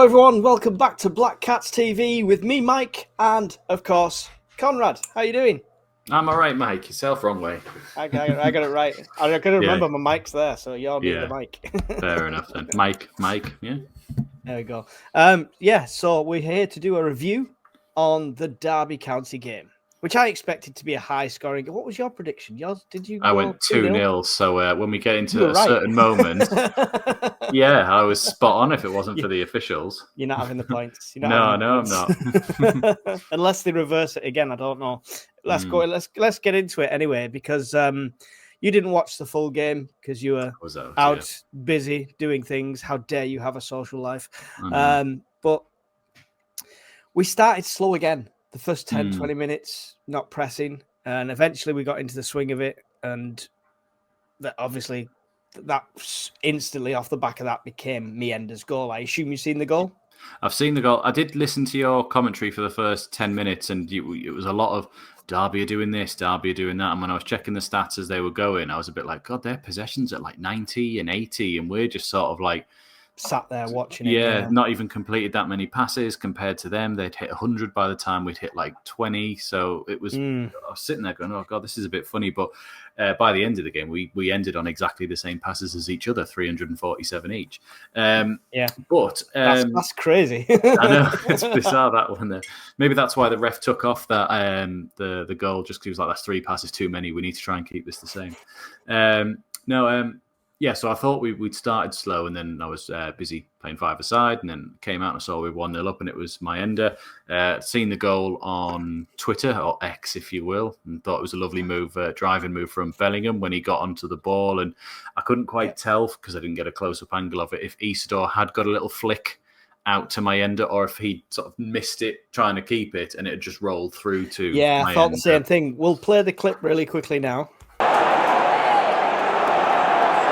Hello everyone, welcome back to Black Cats TV with me, Mike, and of course, Conrad. How you doing? I'm all right, Mike. Yourself, wrong way. I got it right. I got to remember my mic's there, so you're me, the mic. Fair enough then. Mike, yeah. There we go. So we're here to do a review on the Derby County game, which I expected to be a high-scoring. What was your prediction? I went 2-0. So when we get into a certain moment, yeah, I was spot on. If it wasn't for the officials, you're not having the points. No, I'm not. Unless they reverse it again, I don't know. Let's go. Let's get into it anyway, because you didn't watch the full game because you were out busy doing things. How dare you have a social life? But we started slow again. The first 10, 20 minutes, not pressing. And eventually we got into the swing of it. And that obviously, that instantly off the back of that became Mienda's goal. I assume you've seen the goal? I've seen the goal. I did listen to your commentary for the first 10 minutes, and it was a lot of Derby are doing this, Derby are doing that. And when I was checking the stats as they were going, I was a bit like, God, their possessions at like 90 and 80, and we're just sort of like sat there watching it. Yeah, not even completed that many passes compared to them. They'd hit 100 by the time we'd hit like 20. So it was, I was sitting there going, oh God, this is a bit funny. But by the end of the game, we ended on exactly the same passes as each other, 347 each. But that's crazy. I know, it's bizarre, that one there. Maybe that's why the ref took off that the goal, just because he was like, that's 3 passes too many. We need to try and keep this the same. So I thought we'd started slow, and then I was busy playing 5-a-side, and then came out and I saw we were 1-0 up, and it was Mienda. Seen the goal on Twitter, or X if you will, and thought it was a lovely move, driving move from Bellingham when he got onto the ball, and I couldn't quite tell, because I didn't get a close-up angle of it, if Isidore had got a little flick out to Mienda, or if he sort of missed it trying to keep it, and it had just rolled through to Mienda. I thought the same thing. We'll play the clip really quickly now.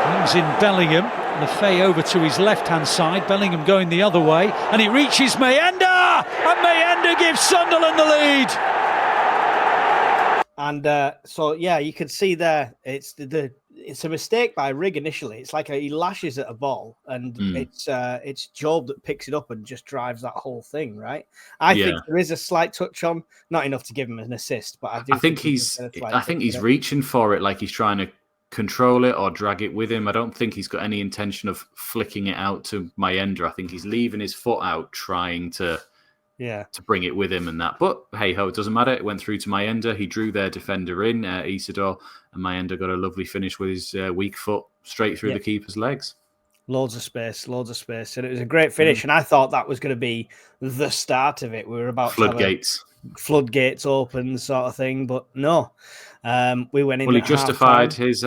Brings in Bellingham, Lefay over to his left-hand side, Bellingham going the other way, and it reaches Mienda, and Mienda gives Sunderland the lead. And you can see there, it's a mistake by Rigg initially. It's like he lashes at a ball, and it's Job that picks it up and just drives that whole thing, right? I think there is a slight touch on, not enough to give him an assist, but I think he's reaching for it, like he's trying to control it or drag it with him. I don't think he's got any intention of flicking it out to Mienda. I think he's leaving his foot out, trying to bring it with him and that. But hey ho, it doesn't matter. It went through to Mienda. He drew their defender in, Isidore, and Mienda got a lovely finish with his weak foot straight through the keeper's legs. Loads of space, and it was a great finish. And I thought that was going to be the start of it. We were about floodgates open sort of thing, but no. We went in. Well, he justified his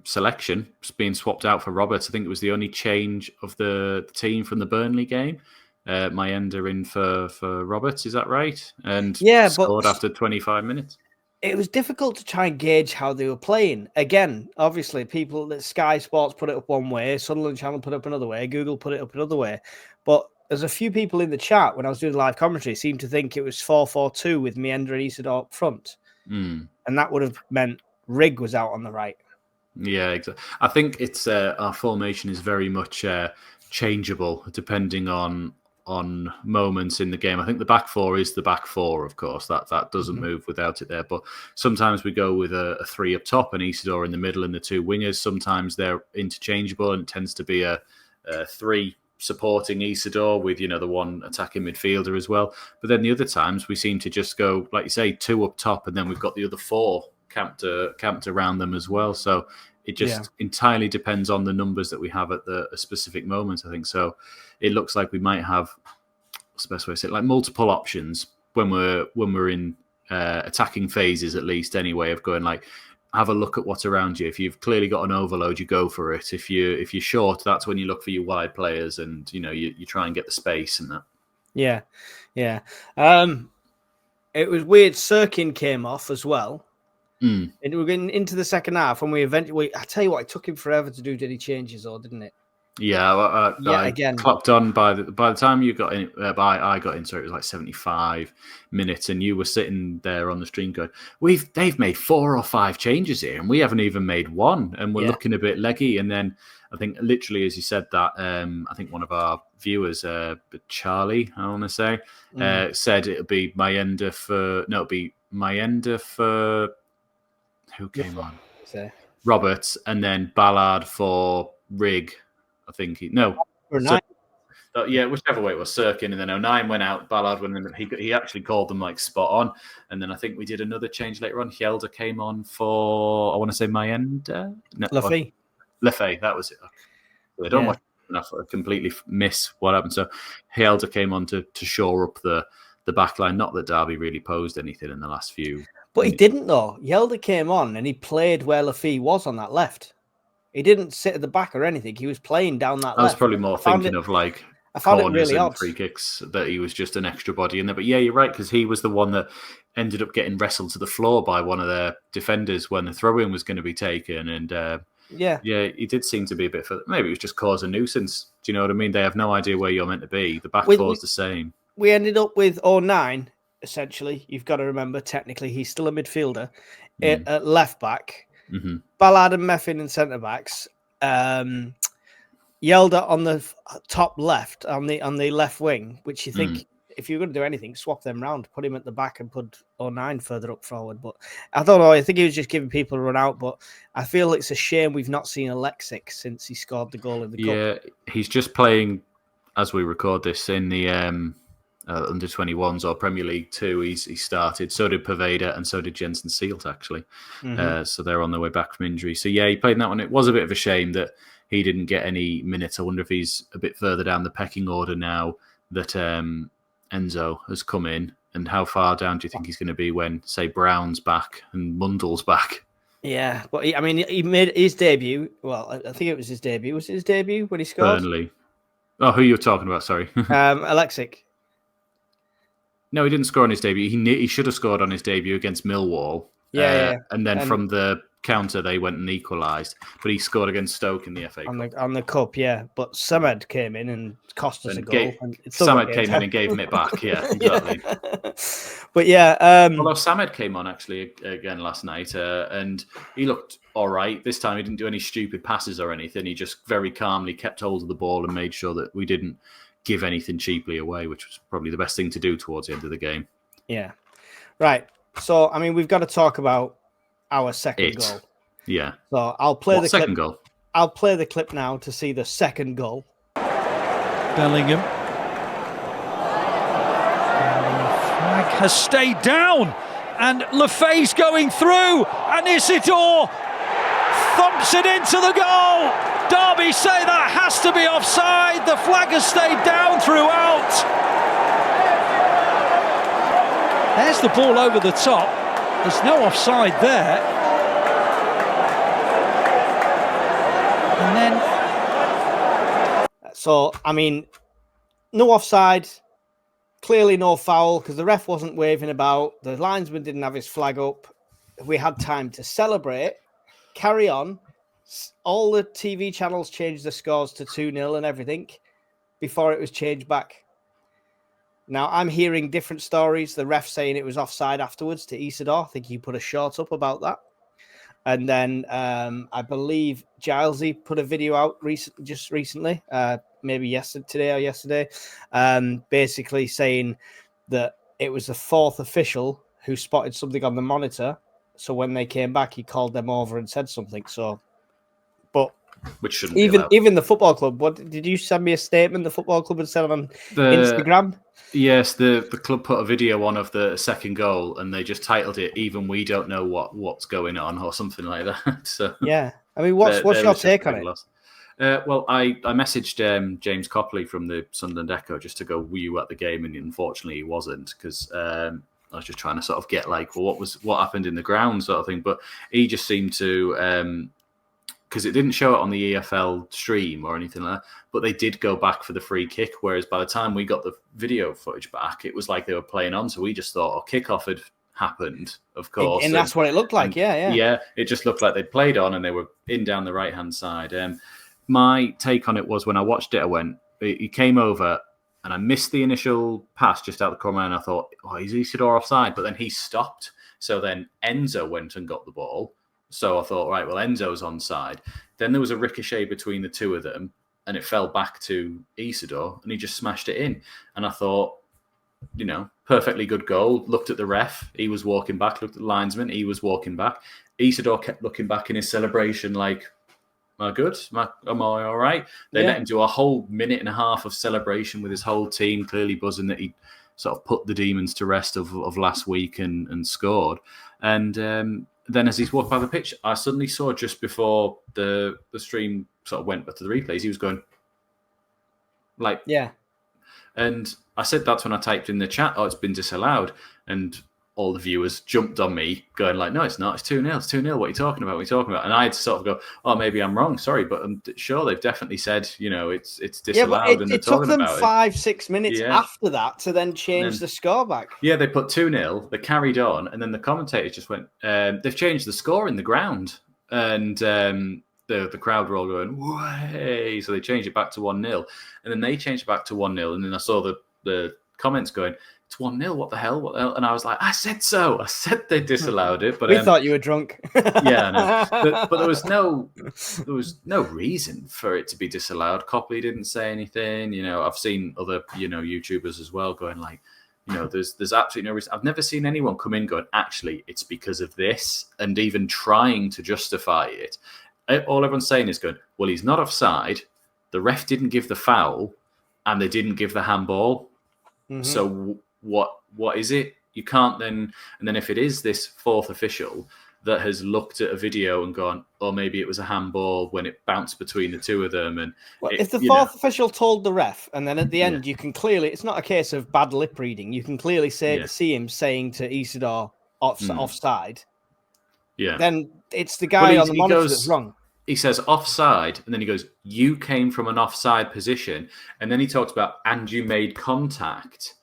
selection being swapped out for Roberts. I think it was the only change of the team from the Burnley game. Mienda in for Roberts, is that right? And scored after 25 minutes. It was difficult to try and gauge how they were playing. Again, obviously, people at Sky Sports put it up one way, Sunderland Channel put it up another way, Google put it up another way. But there's a few people in the chat when I was doing live commentary seemed to think it was 4-4-2 with Mienda and Isidore up front. And that would have meant Rigg was out on the right. Yeah, exactly. I think it's our formation is very much changeable depending on moments in the game. I think the back four is the back four, of course. That doesn't move without it there. But sometimes we go with a 3 up top and Isidore in the middle and the 2 wingers. Sometimes they're interchangeable, and it tends to be a 3 supporting Isidore with, the 1 attacking midfielder as well. But then the other times we seem to just go, like you say, 2 up top, and then we've got the other 4 camped around them as well. So it just entirely depends on the numbers that we have at a specific moment, I think. So it looks like we might have, what's the best way to say it, like multiple options when we're in attacking phases, at least anyway, of going like, have a look at what's around you. If you've clearly got an overload, you go for it. If you're short, that's when you look for your wide players, and you try and get the space and that. Yeah. It was weird. Sirkin came off as well. And we're getting into the second half, and I tell you what, it took him forever to do any changes, or didn't it? Yeah, I again. clocked on by the time you got in. I got in, so it was like 75 minutes, and you were sitting there on the stream going, "They've made 4 or 5 changes here, and we haven't even made one, and we're looking a bit leggy." And then I think, literally, as you said that, I think one of our viewers, Charlie, I want to say, said it'd be Mayenda for who came on? Roberts, and then Ballard for Rig. I think whichever way it was, Sirkin, and then 09 went out, Ballard went in. He actually called them like spot on, and then I think we did another change later on. Hjelde came on for, I want to say, Mayenda? No, Lefay, that was it. I don't watch enough. I completely miss what happened. So Hjelde came on to shore up the back line. Not that Derby really posed anything in the last few. But he didn't, though. Hjelde came on and he played where Lefay was on that left. He didn't sit at the back or anything. He was playing down that left. I was probably more thinking of like corners and free kicks, that he was just an extra body in there. But yeah, you're right, because he was the one that ended up getting wrestled to the floor by one of their defenders when the throw-in was going to be taken. And he did seem to be a bit further. Maybe it was just cause a nuisance. Do you know what I mean? They have no idea where you're meant to be. The back four is the same. We ended up with 09, essentially. You've got to remember, technically, he's still a midfielder. At left back. Mm-hmm. Ballard and Meffin in centre backs. Hjelde on the top left, on the left wing, which you think, if you're going to do anything, swap them round, put him at the back and put 09 further up forward. But I don't know. I think he was just giving people a run out. But I feel it's a shame we've not seen Alexic since he scored the goal in the cup. Yeah, he's just playing, as we record this, in the under 21s or Premier League 2. He started. So did Paveda and so did Jensen Seelt, actually. Mm-hmm. So they're on their way back from injury. So yeah, he played in that one. It was a bit of a shame that he didn't get any minutes. I wonder if he's a bit further down the pecking order now that Enzo has come in. And how far down do you think he's going to be when, say, Brown's back and Mundell's back? Yeah, but he made his debut. Well, I think it was his debut. Was it his debut when he scored? Burnley. Oh, who are you talking about? Sorry. Alexic. No, he didn't score on his debut. He should have scored on his debut against Millwall. And then from the counter, they went and equalised. But he scored against Stoke in the FA Cup. On the cup, yeah. But Samed came in and cost us a goal. Samed came in and gave him it back. Yeah, exactly. But yeah. Although Samed came on actually again last night, and he looked all right. This time he didn't do any stupid passes or anything. He just very calmly kept hold of the ball and made sure that we didn't give anything cheaply away, which was probably the best thing to do towards the end of the game. Yeah. Right. So, I mean, we've got to talk about our second goal. Yeah. So I'll play the second goal. I'll play the clip now to see the second goal. Bellingham. Flag has stayed down, and Lefay's going through, and Isidore thumps it into the goal. Derby say that has to be offside. The flag has stayed down throughout. There's the ball over the top. There's no offside there. And then... So, I mean, no offside. Clearly no foul because the ref wasn't waving about. The linesman didn't have his flag up. We had time to celebrate, carry on. All the TV channels changed the scores to 2-0 and everything before it was changed back. Now, I'm hearing different stories. The ref saying it was offside afterwards to Isidore. I think he put a short up about that. And then I believe Gilesy put a video out just recently, maybe yesterday, basically saying that it was the fourth official who spotted something on the monitor. So when they came back, he called them over and said something. So, but which shouldn't even the football club. What did you send me a statement? The football club had said on Instagram. Yes, the club put a video on of the second goal, and they just titled it "Even We Don't Know what's going on" or something like that. So yeah, I mean, what's your take on it? Well, I messaged James Copley from the Sunderland Echo just to go, were you at the game? And unfortunately, he wasn't because I was just trying to sort of get like, well, what happened in the ground sort of thing. But he just seemed to. Because it didn't show it on the EFL stream or anything like that, but they did go back for the free kick, whereas by the time we got the video footage back, it was like they were playing on, so we just thought, kickoff had happened, of course. And that's what it looked like, yeah. Yeah, it just looked like they'd played on and they were in down the right-hand side. my take on it was when I watched it, I went, he came over and I missed the initial pass just out the corner and I thought, oh, is Isidore offside? But then he stopped. So then Enzo went and got the ball. So I thought, right, well, Enzo's onside. Then there was a ricochet between the two of them and it fell back to Isidore and he just smashed it in. And I thought, perfectly good goal. Looked at the ref. He was walking back. Looked at the linesman. He was walking back. Isidore kept looking back in his celebration like, am I good? Am I all right? They let him do a whole minute and a half of celebration with his whole team, clearly buzzing that he sort of put the demons to rest of last week and scored. And then as he's walked by the pitch, I suddenly saw just before the stream sort of went to the replays, he was going like, yeah. And I said that's when I typed in the chat, oh, it's been disallowed. And all the viewers jumped on me going like, no, it's not. It's 2-0. It's 2-0. What are you talking about? What are you talking about? And I had to sort of go, oh, maybe I'm wrong. Sorry. But I'm sure they've definitely said, it's disallowed. Yeah, but it took them 5-6 minutes after that to then change the score back. Yeah, they put 2-0. They carried on. And then the commentators just went, they've changed the score in the ground. And the crowd were all going, way. So they changed it back to 1-0. And then they changed it back to 1-0. And then I saw the comments going, it's 1-0. What the hell? And I was like, I said so. I said they disallowed it. But we thought you were drunk. Yeah, no. But there was no reason for it to be disallowed. Copley didn't say anything. I've seen other YouTubers as well going like, there's absolutely no reason. I've never seen anyone come in going, actually, it's because of this, and even trying to justify it. All everyone's saying is going, well, he's not offside. The ref didn't give the foul, and they didn't give the handball. Mm-hmm. So what is it? You can't then, and then if it is this fourth official that has looked at a video and gone, oh, maybe it was a handball when it bounced between the two of them. And if the fourth official told the ref, and then at the end you can clearly, it's not a case of bad lip reading. You can clearly see him saying to Isidore offside. Yeah. Then it's the guy on the monitor that's wrong. He says offside, and then he goes, you came from an offside position. And then he talks about, and you made contact.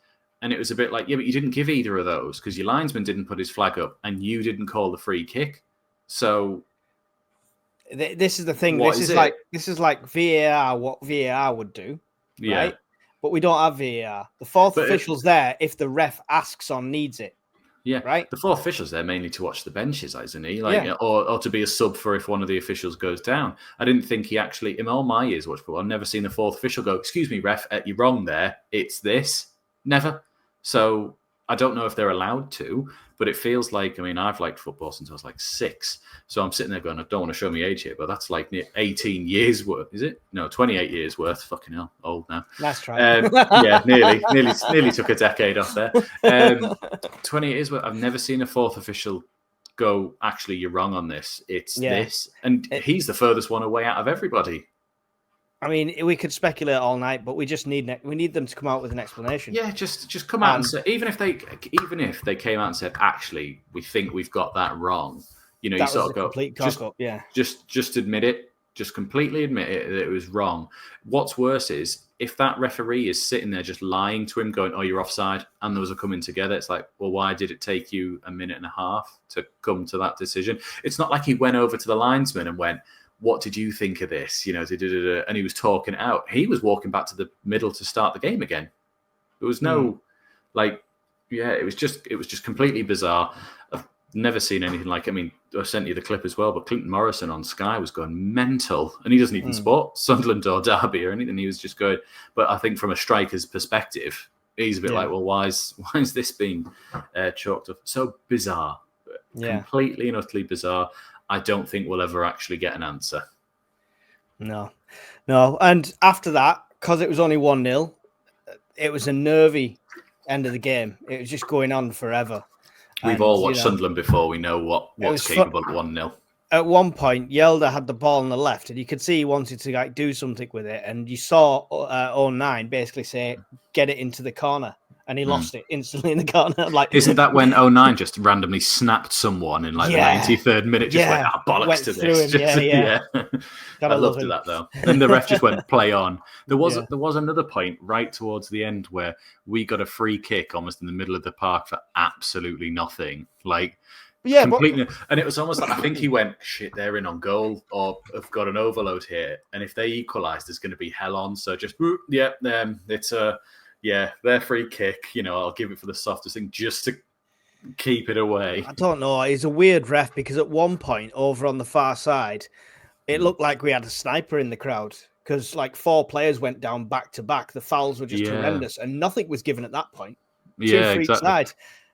And it was a bit like, yeah, but you didn't give either of those because your linesman didn't put his flag up and you didn't call the free kick. So this is the thing. This is like VAR, what VAR would do. Yeah. Right? But we don't have VAR. The fourth official's there if the ref asks or needs it. Yeah, right. The fourth official's there mainly to watch the benches, isn't he? Or to be a sub for if one of the officials goes down. I didn't think he actually, in all my years watched football, I've never seen the fourth official go, excuse me, ref, you're wrong there. It's this. Never. So I don't know if they're allowed to, but it feels like, I've liked football since I was like 6. So I'm sitting there going, I don't want to show my age here, but that's like 18 years worth, is it? No, 28 years worth. Fucking hell, old now. That's right. Yeah, nearly took a decade off there. 28 years worth. I've never seen a fourth official go, actually, you're wrong on this. It's this. And he's the furthest one away out of everybody. We could speculate all night, but we just need them to come out with an explanation. Yeah, just come out and say, even if they came out and said, actually, we think we've got that wrong. You sort of go, complete cock-up, just admit it, just completely admit it that it was wrong. What's worse is if that referee is sitting there just lying to him, going, "Oh, you're offside," and those are coming together. It's like, well, why did it take you a minute and a half to come to that decision? It's not like he went over to the linesman and went, what did you think of this? And he was talking out. He was walking back to the middle to start the game again. There was no, it was just completely bizarre. I've never seen anything like it. I sent you the clip as well, but Clinton Morrison on Sky was going mental. And he doesn't even support Sunderland or Derby or anything. He was just going, but I think from a striker's perspective, he's a bit like, well, why is this being chalked up? So bizarre. Completely and utterly bizarre. I don't think we'll ever actually get an answer. No. And after that, because it was only 1-0, it was a nervy end of the game. It was just going on forever. We've all watched Sunderland before. We know what's capable at 1-0. At one point, Yelda had the ball on the left, and you could see he wanted to do something with it. And you saw 09 basically say, get it into the corner. And he lost it instantly in the corner. Isn't that when 09 just randomly snapped someone in the 93rd minute? Just went, bollocks to this. I loved that though. And the ref just went, play on. There was another point right towards the end where we got a free kick almost in the middle of the park for absolutely nothing. Yeah, completely. And it was almost like, I think he went, shit, they're in on goal or have got an overload here. And if they equalise, there's going to be hell on. So just, it's their free kick. I'll give it for the softest thing just to keep it away. I don't know. He's a weird ref because at one point over on the far side, it looked like we had a sniper in the crowd because like 4 players went down back to back. The fouls were just horrendous and nothing was given at that point. 2 for each side.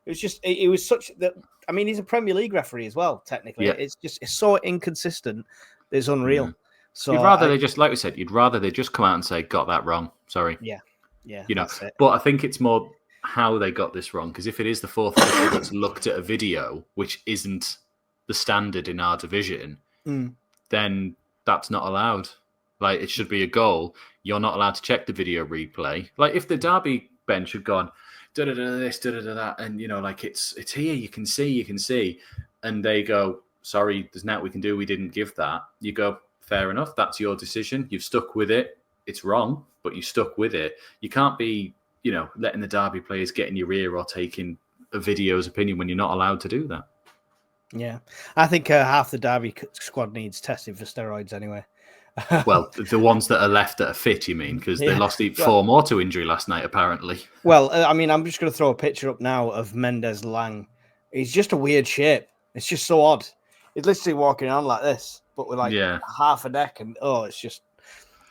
It was just, it was such that. I mean, he's a Premier League referee as well, technically. Yeah. It's so inconsistent. It's unreal. So you'd rather they just, like we said, come out and say, got that wrong. Sorry. Yeah. But I think it's more how they got this wrong. Because if it is the 4th official that's looked at a video, which isn't the standard in our division, then that's not allowed. Like, it should be a goal. You're not allowed to check the video replay. Like, if the Derby bench had gone, this, that, and it's here. You can see, and they go, sorry, there's nothing we can do. We didn't give that. You go, fair enough. That's your decision. You've stuck with it. It's wrong, but you stuck with it. You can't be, letting the Derby players get in your ear or taking a video's opinion when you're not allowed to do that. Yeah, I think half the Derby squad needs testing for steroids anyway. Well, the ones that are left that are fit, you mean? Because they lost 4 more to injury last night, apparently. Well, I mean, I'm just going to throw a picture up now of Mendes Lang. He's just a weird shape. It's just so odd. He's literally walking around like this, but with half a neck, and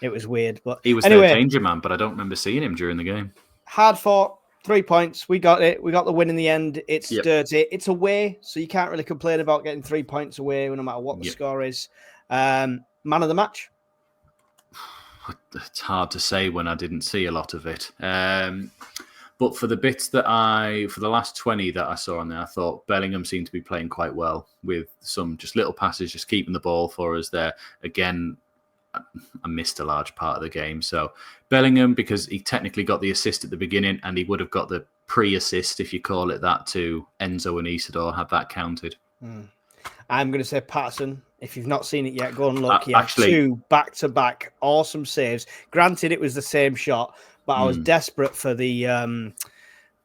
it was weird. But he was their danger man, but I don't remember seeing him during the game. Hard fought, 3 points. We got it. We got the win in the end. It's dirty. It's away, so you can't really complain about getting 3 points away, no matter what the score is. Man of the match. It's hard to say when I didn't see a lot of it. But for the bits for the last 20 that I saw on there, I thought Bellingham seemed to be playing quite well with some just little passes, just keeping the ball for us there. Again, I missed a large part of the game. So Bellingham, because he technically got the assist at the beginning and he would have got the pre-assist, if you call it that, to Enzo and Isidore, had that counted. I'm going to say Patterson. If you've not seen it yet, go and look. He had 2 back-to-back awesome saves. Granted, it was the same shot, but I was desperate for the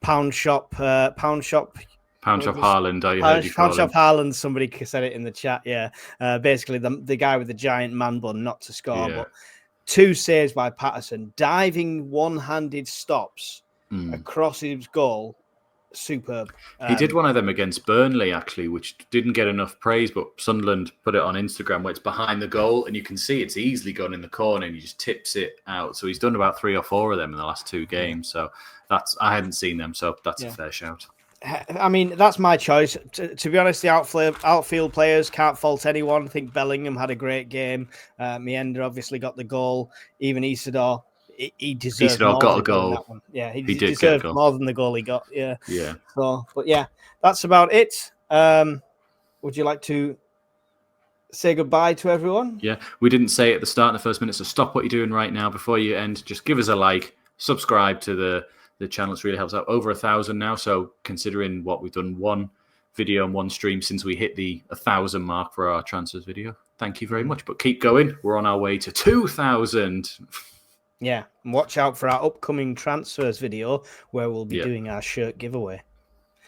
pound shop Haaland. Pound shop Haaland. Somebody said it in the chat. Yeah, basically the guy with the giant man bun, not to score, but 2 saves by Patterson, diving one-handed stops across his goal. Superb. He did one of them against Burnley, actually, which didn't get enough praise, but Sunderland put it on Instagram where it's behind the goal and you can see it's easily gone in the corner and he just tips it out. So he's done about 3 or 4 of them in the last 2 games. So I hadn't seen them, so that's a fair shout. I mean, that's my choice. To be honest, the outfield players can't fault anyone. I think Bellingham had a great game. Mienda obviously got the goal. Even Isidore. He deserved Isidore got a goal. Yeah, he deserved more than the goal he got. Yeah. So, but that's about it. Would you like to say goodbye to everyone? Yeah, we didn't say it at the start in the first minute, so stop what you're doing right now before you end. Just give us a like, subscribe to the channel. It really helps out. Over 1,000 now, so considering what we've done, 1 video and 1 stream since we hit the 1,000 mark for our transfers video. Thank you very much. But keep going. We're on our way to 2,000. Yeah, and watch out for our upcoming transfers video where we'll be doing our shirt giveaway.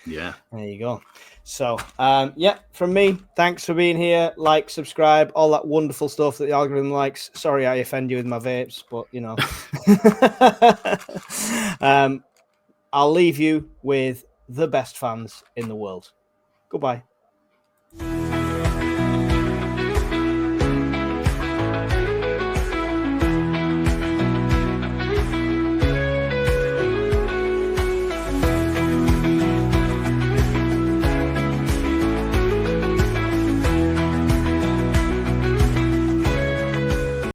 Yeah. There you go. So, from me, thanks for being here. Like, subscribe, all that wonderful stuff that the algorithm likes. Sorry I offend you with my vapes, but, I'll leave you with the best fans in the world. Goodbye.